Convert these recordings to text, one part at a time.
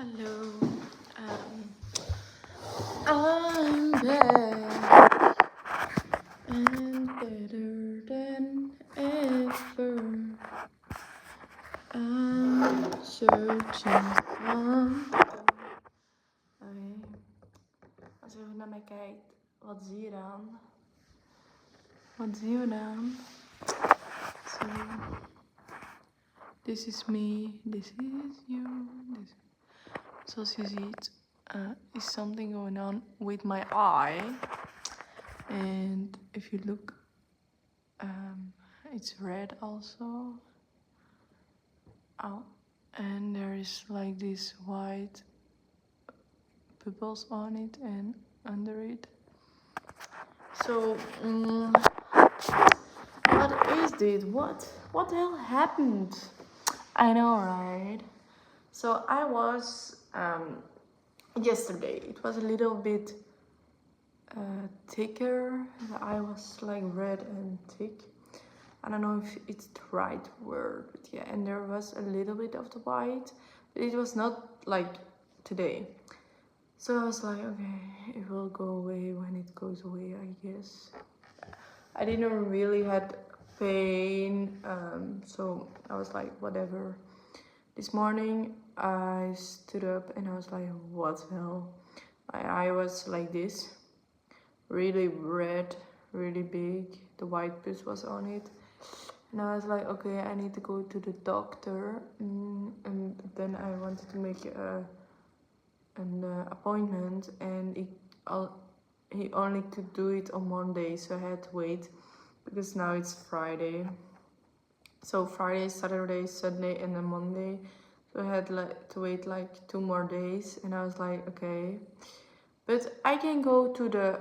Hello. I'm back and better than ever. I'm searching on. Oké. Als je even naar mij kijkt, wat zie je dan? Wat zien we dan? So, this is me, this is you. Zoals je ziet, is something going on with my eye. And if you look, it's red also. Oh, and there is like this white bubbles on it and under it. So, what is this? What the hell happened? I know, right? So I was yesterday. It was a little bit thicker. The eye was like red and thick. I don't know if it's the right word, but yeah, and there was a little bit of the white, but it was not like today. So I was like, okay, it will go away when it goes away, I guess. I didn't really had pain, so I was like, whatever. This morning I stood up and I was like, what the hell? My eye was like this, really red, really big. The white pus was on it. And I was like, okay, I need to go to the doctor. And then I wanted to make an appointment, and he only could do it on Monday, so I had to wait because now it's Friday. So Friday, Saturday, Sunday, and then Monday. So I had to wait like 2 more days, and I was like, okay, but I can go to the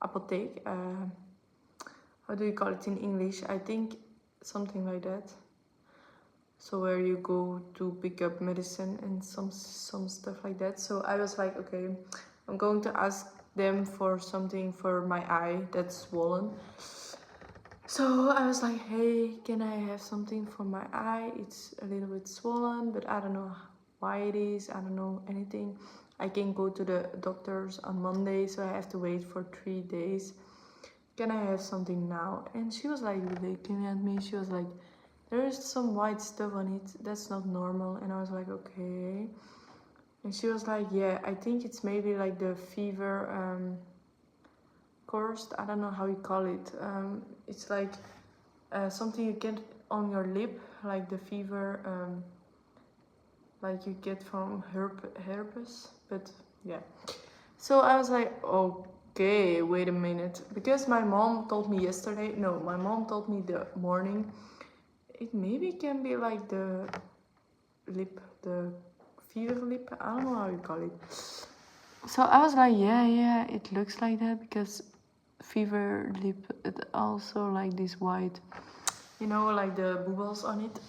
apotheek. How do you call it in English? I think something like that. So where you go to pick up medicine and some stuff like that. So I was like, okay, I'm going to ask them for something for my eye that's swollen. So I was like, hey, can I have something for my eye? It's a little bit swollen, but I don't know why it is. I don't know anything. I can go to the doctors on Monday, so I have to wait for 3 days. Can I have something now? And she was like looking at me. She was like, there is some white stuff on it. That's not normal. And I was like, okay. And she was like, yeah, I think it's maybe like the fever course. I don't know how you call it. It's like something you get on your lip, like the fever, like you get from herpes. But yeah. So I was like, okay, wait a minute. Because my mom told me yesterday, no, my mom told me the morning, it maybe can be like the lip, the fever lip. I don't know how you call it. So I was like, yeah, it looks like that because fever lip, it also like this white, you know, like the bubbles on it.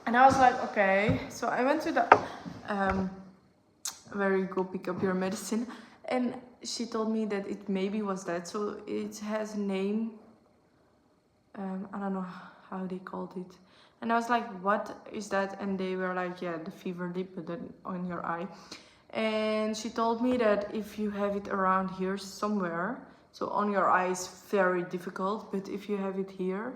And I was like, okay. So I went to the where you go pick up your medicine, and she told me that it maybe was that. So it has a name. I don't know how they called it. And I was like, what is that? And they were like, yeah, the fever lip on your eye. And she told me that if you have it around here somewhere, so on your eye is very difficult, but if you have it here,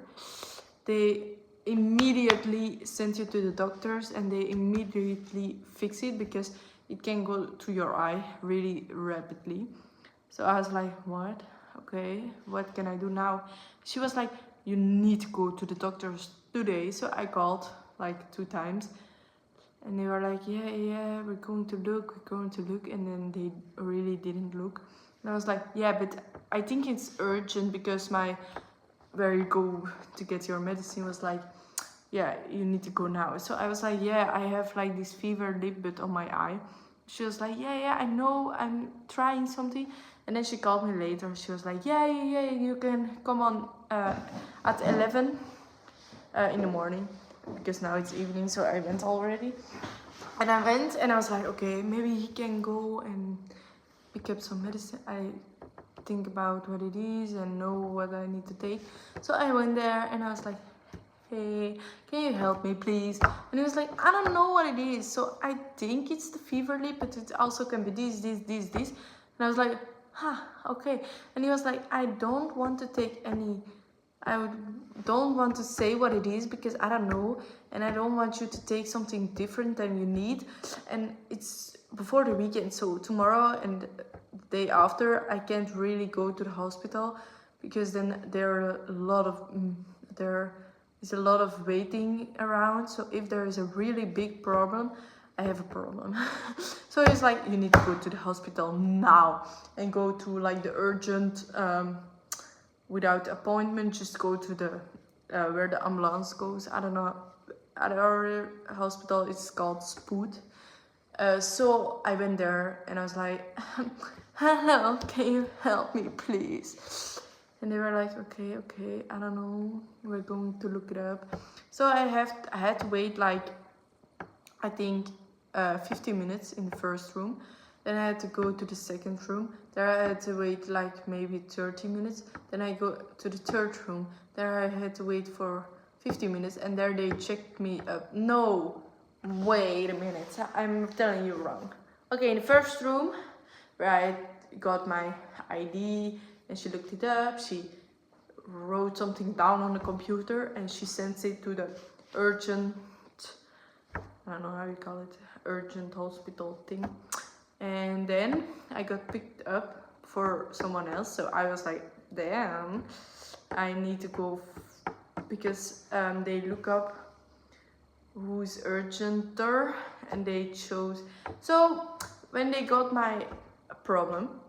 they immediately send you to the doctors and they immediately fix it because it can go to your eye really rapidly. So I was like, what? Okay, what can I do now? She was like, you need to go to the doctors today. So I called like 2 times and they were like, yeah, we're going to look. And then they really didn't look. And I was like, yeah, but I think it's urgent because where you go to get your medicine was like, yeah, you need to go now. So I was like, yeah, I have like this fever lip but on my eye. She was like, yeah, I know, I'm trying something. And then she called me later. She was like, yeah, you can come on at 11 in the morning. Because now it's evening, so I went already. And I went and I was like, okay, maybe he can go and pick up some medicine. I think about what it is and know what I need to take. So I went there and I was like, hey, can you help me please? And he was like, I don't know what it is, so I think it's the fever lip, but it also can be this. And I was like, okay. And he was like, I don't want to take any, don't want to say what it is because I don't know, and I don't want you to take something different than you need. And it's before the weekend, so tomorrow and the day after I can't really go to the hospital because then there is a lot of waiting around. So if there is a really big problem, I have a problem. So it's like, you need to go to the hospital now and go to like the urgent, without appointment, just go to the where the ambulance goes. I don't know, at our hospital it's called Spoed. So I went there and I was like, hello, can you help me please? And they were like, okay, I don't know, we're going to look it up. So I had to wait like, I think 15 minutes in the first room. Then I had to go to the second room. There I had to wait like maybe 30 minutes. Then I go to the third room. There I had to wait for 50 minutes, and there they checked me up. No, wait a minute, I'm telling you wrong. Okay, in the first room where I got my ID and she looked it up, she wrote something down on the computer and she sent it to the urgent, I don't know how you call it, urgent hospital thing. And then I got picked up for someone else. So I was like, damn, I need to go because they look up who's urgenter and they chose. So when they got my problem,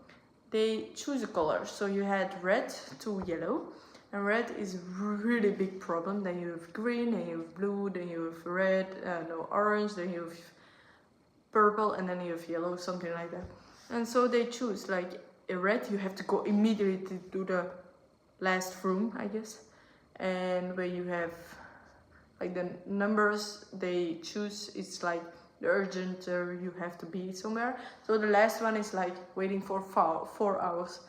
they choose a color. So you had red to yellow, and red is a really big problem. Then you have green, then you have blue, then you have red, no, orange, then you have purple, and then you have yellow, something like that. And so they choose like a red, you have to go immediately to the last room, I guess. And when you have like the numbers they choose, it's like the urgent, you have to be somewhere. So the last one is like waiting for 4 hours.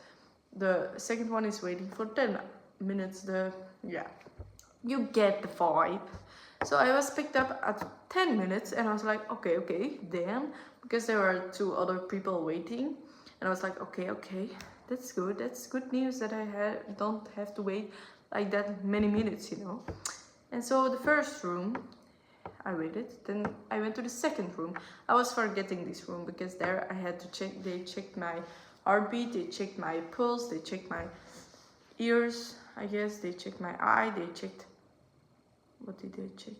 The second one is waiting for 10 minutes. You get the vibe. So I was picked up at 10 minutes and I was like, okay, damn, because there were 2 other people waiting. And I was like, okay, that's good news that I don't have to wait like that many minutes, you know. And so the first room, I waited, then I went to the second room. I was forgetting this room because there I had to check, they checked my heartbeat, they checked my pulse, they checked my ears, I guess, they checked my eye, they checked, what did they check?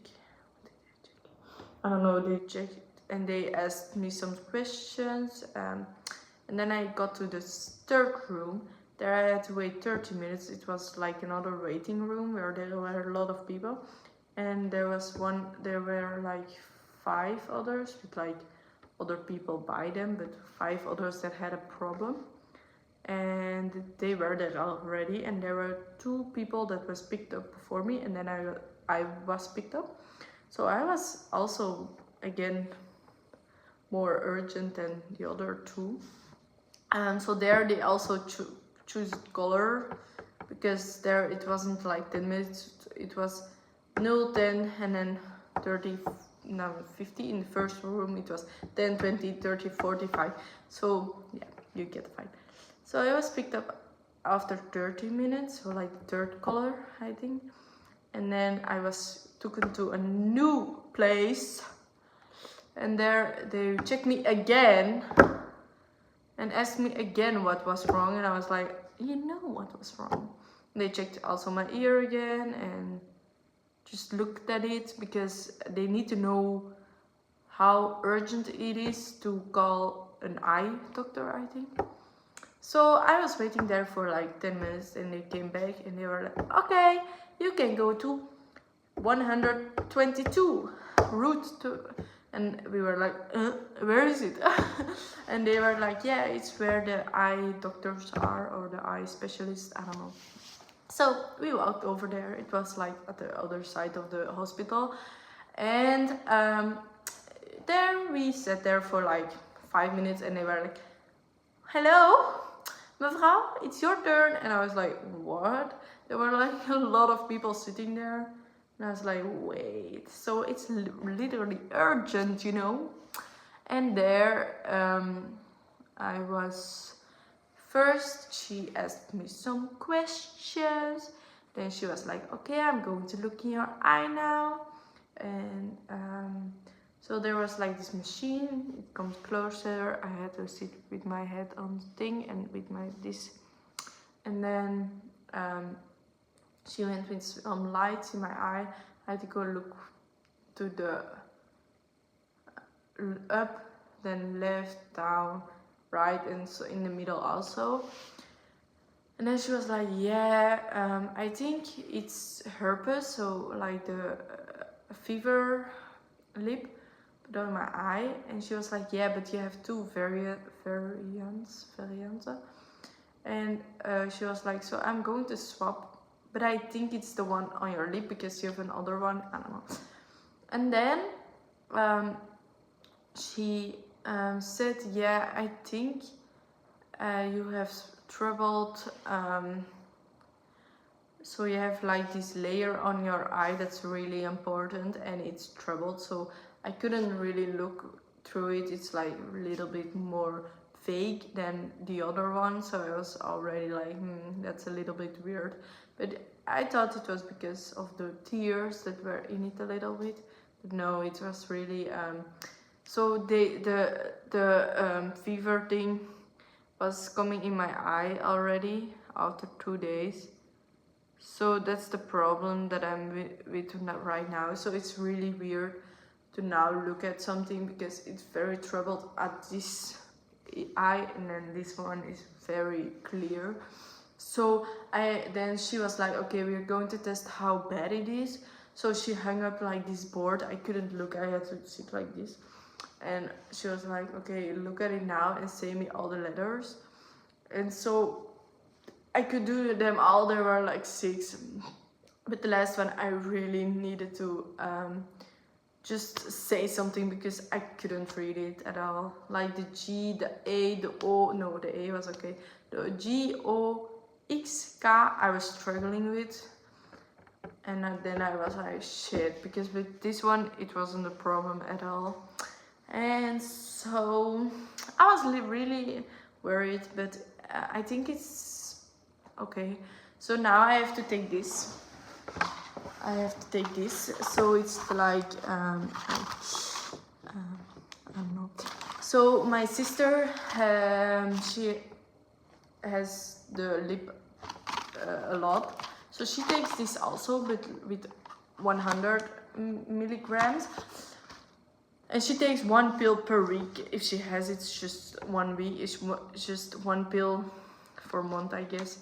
I don't know, they checked and they asked me some questions. And then I got to the third room. There I had to wait 30 minutes. It was like another waiting room where there were a lot of people. And there were like 5 others with like other people by them, but 5 others that had a problem. And they were there already, and there were 2 people that was picked up before me, and then I was picked up. So I was also again more urgent than the other 2. And so there they also choose color, because there it wasn't like 10 minutes, it was 0, 10, and then 30, no, 50. In the first room it was 10, 20, 30, 45. So yeah, you get the vibe. So I was picked up after 30 minutes, so like the 3rd color, I think. And then I was taken to a new place, and there they checked me again and asked me again what was wrong, and I was like, you know what was wrong. And they checked also my ear again and just looked at it, because they need to know how urgent it is to call an eye doctor, I think. So I was waiting there for like 10 minutes, and they came back and they were like, okay, you can go to 122 route to, and we were like, where is it? And they were like, yeah, it's where the eye doctors are, or the eye specialists, I don't know. So we walked over there. It was like at the other side of the hospital, and there we sat there for like 5 minutes, and they were like, hello, mevrouw, it's your turn. And I was like, what? There were like a lot of people sitting there, And I was like, wait, so it's literally urgent, you know? And there I was. First, she asked me some questions. Then she was like, okay, I'm going to look in your eye now. And so there was like this machine, it comes closer. I had to sit with my head on the thing and with my this. And then she went with some lights in my eye. I had to go look to the up, then left, down, right, and so in the middle also. And then she was like, yeah, I think it's herpes, so like the fever lip, but on my eye. And she was like, yeah, but you have two variants. And she was like, so I'm going to swap, but I think it's the one on your lip because you have another one, I don't know. And then she said, yeah, I think you have troubled, so you have like this layer on your eye that's really important and it's troubled. So I couldn't really look through it. It's like a little bit more fake than the other one. So I was already like, that's a little bit weird. But I thought it was because of the tears that were in it a little bit. But no, it was really, so the fever thing was coming in my eye already after 2 days. So that's the problem that I'm with right now. So it's really weird to now look at something because it's very troubled at this eye, and then this one is very clear. So then she was like, okay, we're going to test how bad it is. So she hung up like this board. I couldn't look, I had to sit like this. And she was like, okay, look at it now and say me all the letters. And so I could do them all, there were like 6. But the last one I really needed to just say something because I couldn't read it at all. Like the G, the A, the O, no, the A was okay. The G, O, X, K I was struggling with. And then I was like, shit, because with this one it wasn't a problem at all. And so I was really worried, but I think it's okay. So now I have to take this. So it's like I don't know. So my sister, she has the lip a lot, so she takes this also, but with 100 milligrams. And she takes 1 pill per week. If she has it, it's just 1 week. It's just 1 pill for a month, I guess.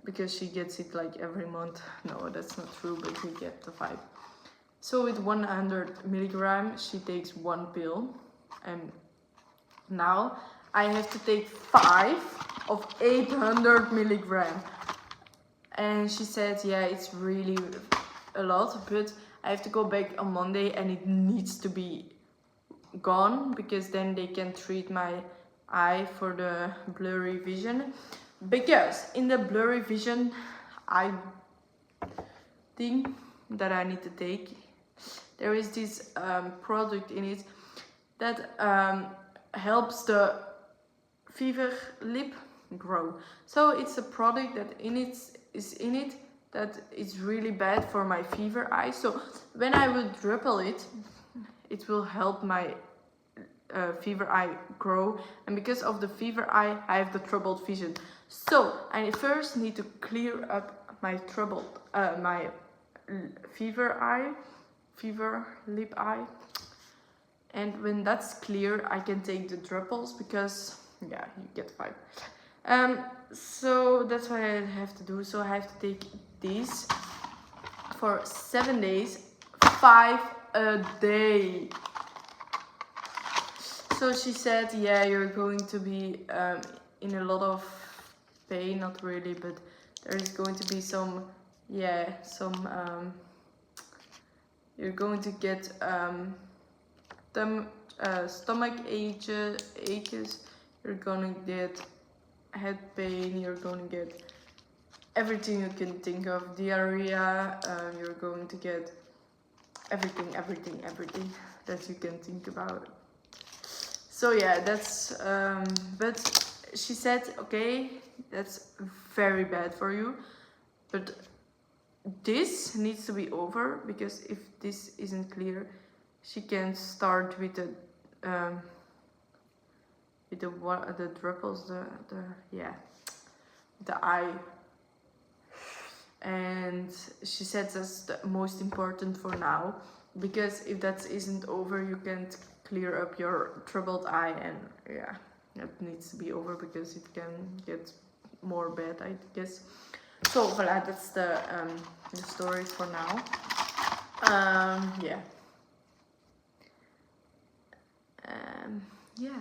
Because she gets it like every month. No, that's not true, but you get the vibe. So with 100 milligrams, she takes 1 pill. And now I have to take 5 of 800 milligrams. And she said, yeah, it's really a lot, but I have to go back on Monday and it needs to be gone because then they can treat my eye for the blurry vision. Because in the blurry vision eye thing that I need to take, there is this product in it that helps the fever lip grow. So it's a product that is in it that is really bad for my fever eye. So when I will dribble it, it will help my fever eye grow. And because of the fever eye, I have the troubled vision. So I first need to clear up my troubled, my fever lip eye. And when that's clear, I can take the dribbles because, yeah, you get the vibe. So that's what I have to do. So I have to take these for 7 days, 5 a day. So she said, yeah, you're going to be in a lot of pain, not really, but there is going to be some, you're going to get stomach aches, you're going to get head pain, you're going to get everything you can think of, diarrhea, you're going to get everything that you can think about. So yeah, that's but she said, okay, that's very bad for you, but this needs to be over, because if this isn't clear, she can start with the dropples, the eye. And she said that's the most important for now, because if that isn't over, you can't clear up your troubled eye, and yeah, that needs to be over because it can get more bad, I guess. So voilà, that's the stories for now. Yeah. Yeah.